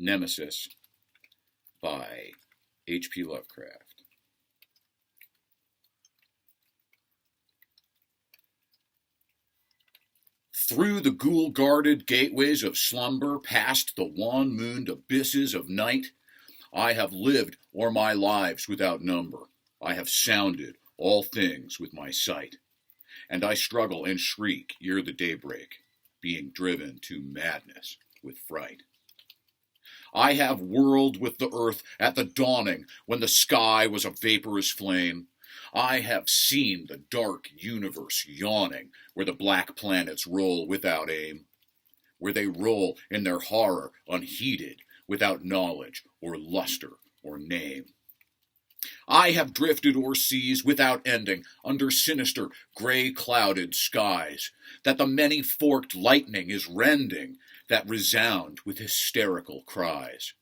Nemesis by H.P. Lovecraft. Through the ghoul-guarded gateways of slumber, past the wan-mooned abysses of night, I have lived o'er my lives without number. I have sounded all things with my sight, and I struggle and shriek ere the daybreak, being driven to madness with fright. I have whirled with the earth at the dawning, when the sky was a vaporous flame. I have seen the dark universe yawning, where the black planets roll without aim, where they roll in their horror unheeded, without knowledge or luster or name. I have drifted o'er seas without ending, under sinister, gray-clouded skies, that the many-forked lightning is rending, that resound with hysterical cries,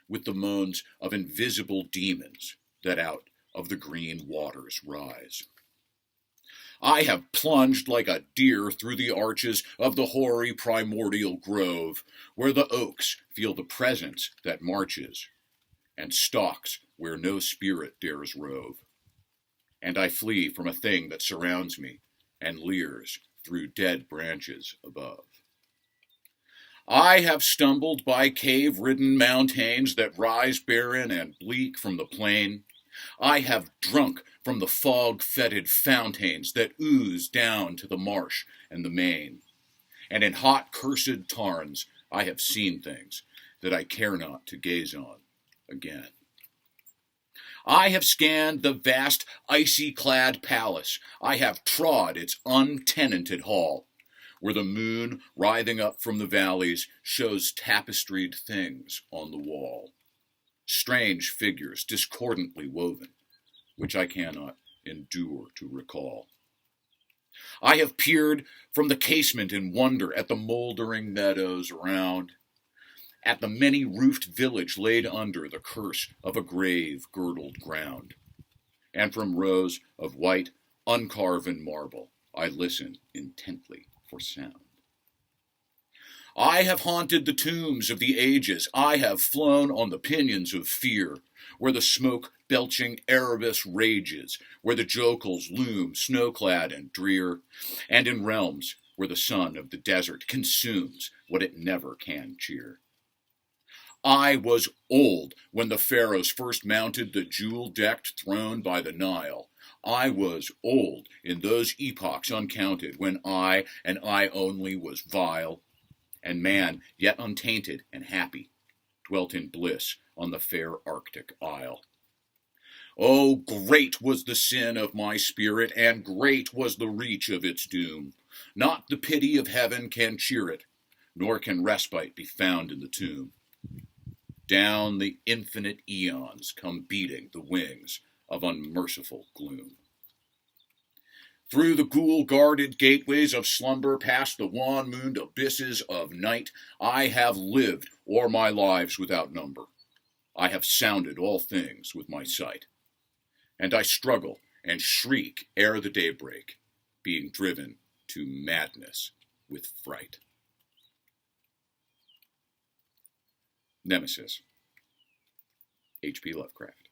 with the moans of invisible demons that out of the green waters rise. I have plunged like a deer through the arches of the hoary primordial grove, where the oaks feel the presence that marches, and stalks where no spirit dares rove. And I flee from a thing that surrounds me and leers through dead branches above. I have stumbled by cave-ridden mountains that rise barren and bleak from the plain. I have drunk from the fog-fetid fountains that ooze down to the marsh and the main. And in hot, cursed tarns I have seen things that I care not to gaze on again. I have scanned the vast, icy-clad palace. I have trod its untenanted hall, where the moon, writhing up from the valleys, shows tapestried things on the wall. Strange figures discordantly woven, which I cannot endure to recall. I have peered from the casement in wonder at the moldering meadows around, at the many-roofed village laid under the curse of a grave-girdled ground. And from rows of white, uncarven marble, I listen intently for sound. I have haunted the tombs of the ages. I have flown on the pinions of fear, where the smoke-belching Erebus rages, where the jocals loom snow-clad and drear, and in realms where the sun of the desert consumes what it never can cheer. I was old when the pharaohs first mounted the jewel-decked throne by the Nile. I was old in those epochs uncounted, when I, and I only, was vile, and man, yet untainted and happy, dwelt in bliss on the fair Arctic isle. Oh, great was the sin of my spirit, and great was the reach of its doom. Not the pity of heaven can cheer it, nor can respite be found in the tomb. Down the infinite eons come beating the wings of unmerciful gloom. Through the ghoul-guarded gateways of slumber, past the wan-mooned abysses of night, I have lived o'er my lives without number. I have sounded all things with my sight, and I struggle and shriek ere the daybreak, being driven to madness with fright. Nemesis, H.P. Lovecraft.